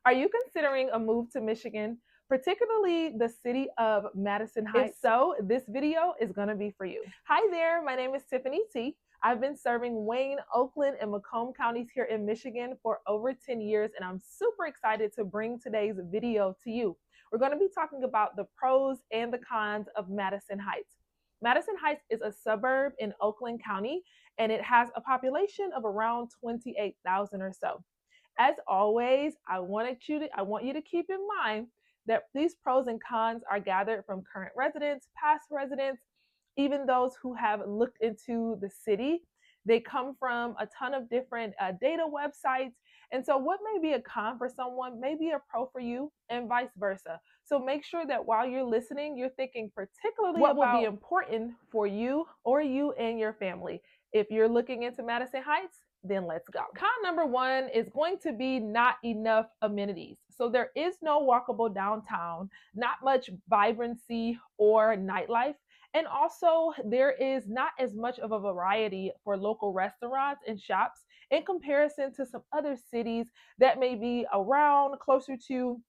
Are you considering a move to Michigan, particularly the city of Madison Heights? If so, this video is going to be for you. Hi there, my name is Tiffany T. I've been serving Wayne, Oakland, and Macomb counties here in Michigan for over 10 years, and I'm super excited to bring today's video to you. We're going to be talking about the pros and the cons of Madison Heights. Madison Heights is a suburb in Oakland County, and it has a population of around 28,000 or so. As always, I want you to keep in mind that these pros and cons are gathered from current residents, past residents, even those who have looked into the city. They come from a ton of different data websites. And so what may be a con for someone may be a pro for you, and vice versa. So make sure that while you're listening, you're thinking particularly what will be important for you or you and your family. If you're looking into Madison Heights, then let's go. Con number one is going to be not enough amenities. So there is no walkable downtown, not much vibrancy or nightlife. And also, there is not as much of a variety for local restaurants and shops in comparison to some other cities that may be around, closer to,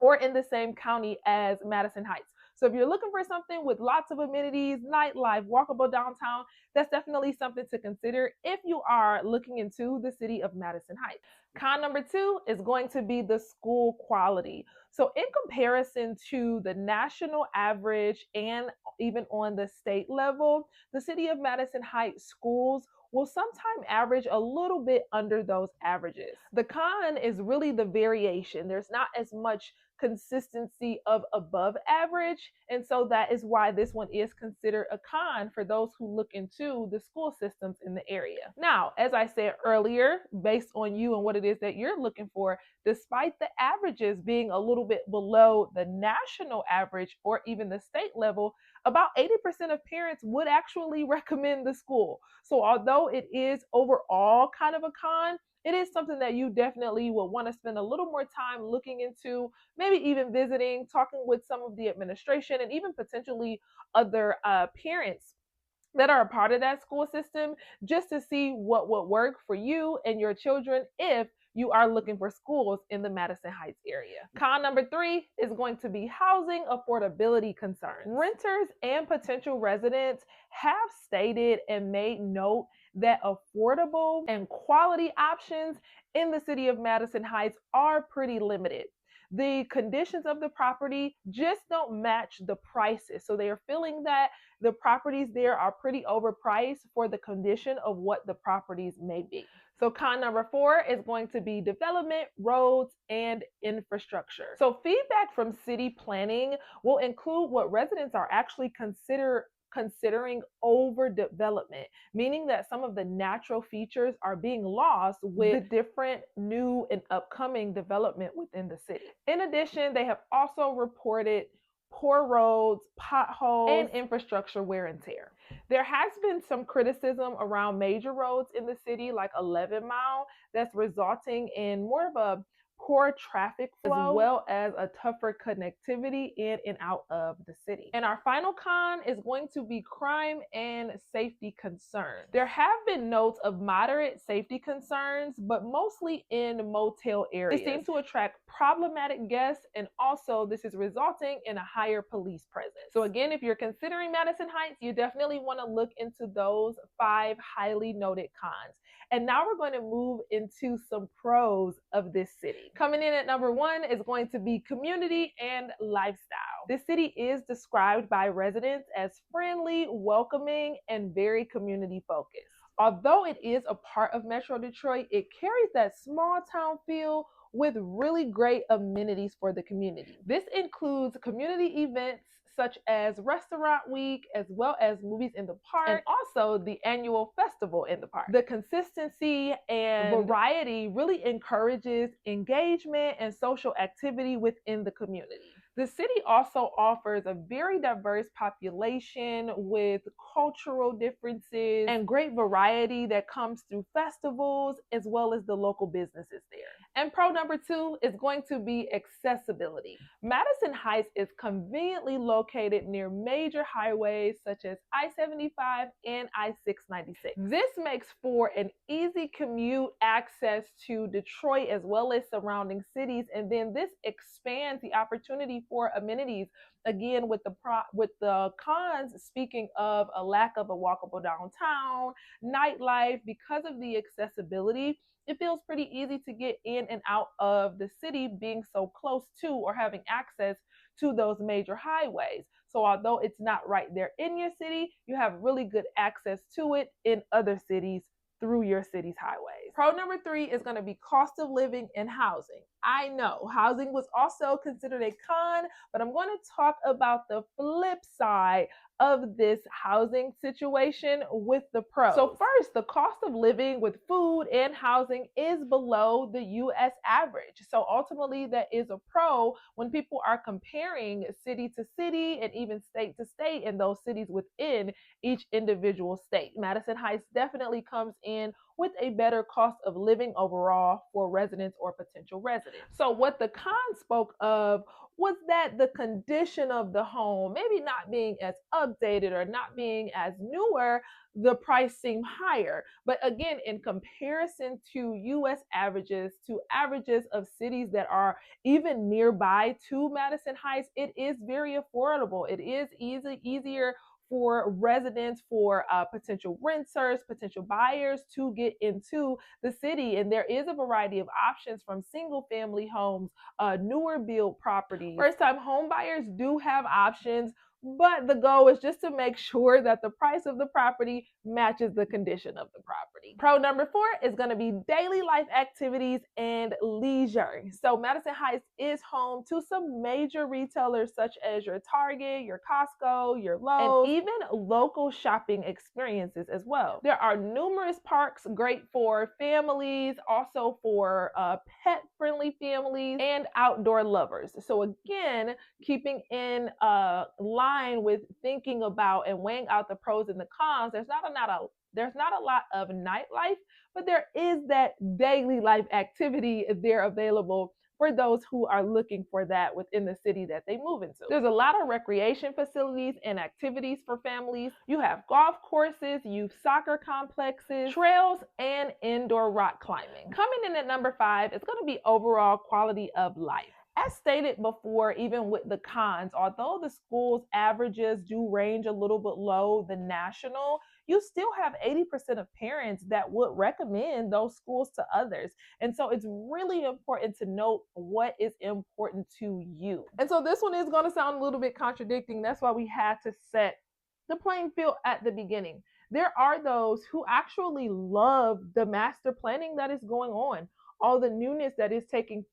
or in the same county as Madison Heights. So if you're looking for something with lots of amenities, nightlife, walkable downtown, that's definitely something to consider if you are looking into the city of Madison Heights. Con number two is going to be the school quality. So in comparison to the national average and even on the state level, the city of Madison Heights schools will sometimes average a little bit under those averages. The con is really the variation. There's not as much consistency of above average, and so that is why this one is considered a con for those who look into the school systems in the area. Now, as I said earlier, based on you and what it is that you're looking for, despite the averages being a little bit below the national average or even the state level, about 80% of parents would actually recommend the school. So although it is overall kind of a con, it is something that you definitely will want to spend a little more time looking into, maybe even visiting, talking with some of the administration, and even potentially other parents that are a part of that school system, just to see what would work for you and your children if you are looking for schools in the Madison Heights area. Con number three is going to be housing affordability concerns. Renters and potential residents have stated and made note that affordable and quality options in the city of Madison Heights are pretty limited. The conditions of the property just don't match the prices. So they are feeling that the properties there are pretty overpriced for the condition of what the properties may be. So con number four is going to be development, roads, and infrastructure. So feedback from city planning will include what residents are actually considering overdevelopment, meaning that some of the natural features are being lost with the different new and upcoming development within the city. In addition, they have also reported poor roads, potholes, and infrastructure wear and tear. There has been some criticism around major roads in the city, like 11 Mile, that's resulting in more of a poor traffic flow, as well as a tougher connectivity in and out of the city. And our final con is going to be crime and safety concerns. There have been notes of moderate safety concerns, but mostly in motel areas. They seem to attract problematic guests, and also this is resulting in a higher police presence. So again, if you're considering Madison Heights, you definitely want to look into those 5 highly noted cons. And now we're going to move into some pros of this city. Coming in at number 1 is going to be community and lifestyle. This city is described by residents as friendly, welcoming, and very community focused. Although it is a part of Metro Detroit, it carries that small town feel with really great amenities for the community. This includes community events such as Restaurant Week, as well as movies in the park, and also the annual festival in the park. The consistency and variety really encourages engagement and social activity within the community. The city also offers a very diverse population with cultural differences and great variety that comes through festivals as well as the local businesses there. And pro number 2 is going to be accessibility. Madison Heights is conveniently located near major highways such as I-75 and I-696. This makes for an easy commute access to Detroit as well as surrounding cities, and then this expands the opportunity for amenities. Again, with the cons, speaking of a lack of a walkable downtown, nightlife, because of the accessibility, it feels pretty easy to get in and out of the city being so close to or having access to those major highways. So although it's not right there in your city, you have really good access to it in other cities through your city's highways. Pro number 3 is going to be cost of living and housing. I know housing was also considered a con, but I'm going to talk about the flip side of this housing situation with the pros. So first, the cost of living with food and housing is below the US average. So ultimately that is a pro when people are comparing city to city and even state to state and those cities within each individual state. Madison Heights definitely comes in with a better cost of living overall for residents or potential residents. So what the con spoke of was that the condition of the home, maybe not being as updated or not being as newer, the price seemed higher. But again, in comparison to US averages, to averages of cities that are even nearby to Madison Heights, it is very affordable. It is easier for residents, for potential renters, potential buyers to get into the city. And there is a variety of options from single family homes, newer build properties. First time home buyers do have options, but the goal is just to make sure that the price of the property matches the condition of the property. Pro number 4 is going to be daily life activities and leisure. So Madison Heights is home to some major retailers such as your Target, your Costco, your Lowe's, and even local shopping experiences as well. There are numerous parks great for families, also for pet-friendly families and outdoor lovers. So again, keeping in line with thinking about and weighing out the pros and the cons, there's not a lot of nightlife, but there is that daily life activity there available for those who are looking for that within the city that they move into. There's a lot of recreation facilities and activities for families. You have golf courses, youth soccer complexes, trails, and indoor rock climbing. Coming in at number 5 is going to be overall quality of life. As stated before, even with the cons, although the school's averages do range a little bit low the national, you still have 80% of parents that would recommend those schools to others. And so it's really important to note what is important to you. And so this one is going to sound a little bit contradicting. That's why we had to set the playing field at the beginning. There are those who actually love the master planning that is going on, all the newness that is taking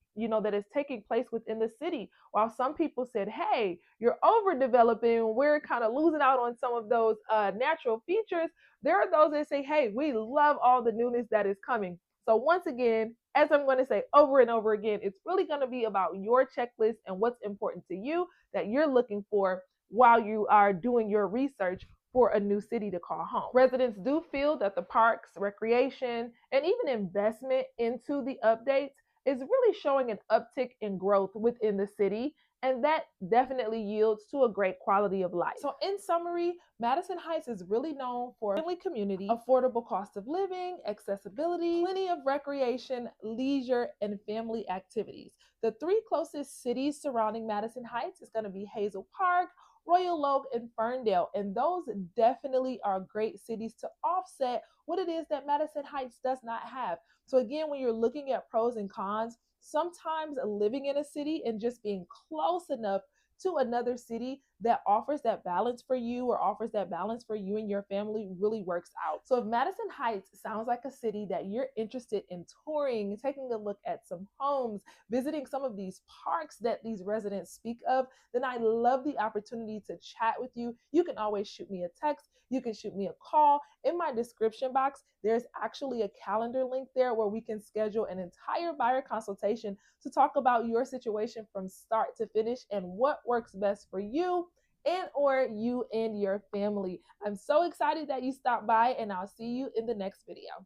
place within the city. While some people said, hey, you're overdeveloping, we're kind of losing out on some of those natural features, there are those that say, hey, we love all the newness that is coming. So once again, as I'm going to say over and over again, it's really going to be about your checklist and what's important to you that you're looking for while you are doing your research for a new city to call home. Residents do feel that the parks, recreation, and even investment into the updates is really showing an uptick in growth within the city, and that definitely yields to a great quality of life. So in summary, Madison Heights is really known for a friendly community, affordable cost of living, accessibility, plenty of recreation, leisure, and family activities. The 3 closest cities surrounding Madison Heights is going to be Hazel Park, Royal Oak, and Ferndale, and those definitely are great cities to offset what it is that Madison Heights does not have. So again, when you're looking at pros and cons, sometimes living in a city and just being close enough to another city that offers that balance for you or offers that balance for you and your family really works out. So if Madison Heights sounds like a city that you're interested in touring, taking a look at some homes, visiting some of these parks that these residents speak of, then I love the opportunity to chat with you. You can always shoot me a text. You can shoot me a call. In my description box, there's actually a calendar link there where we can schedule an entire buyer consultation to talk about your situation from start to finish and what works best for you and or you and your family. I'm so excited that you stopped by, and I'll see you in the next video.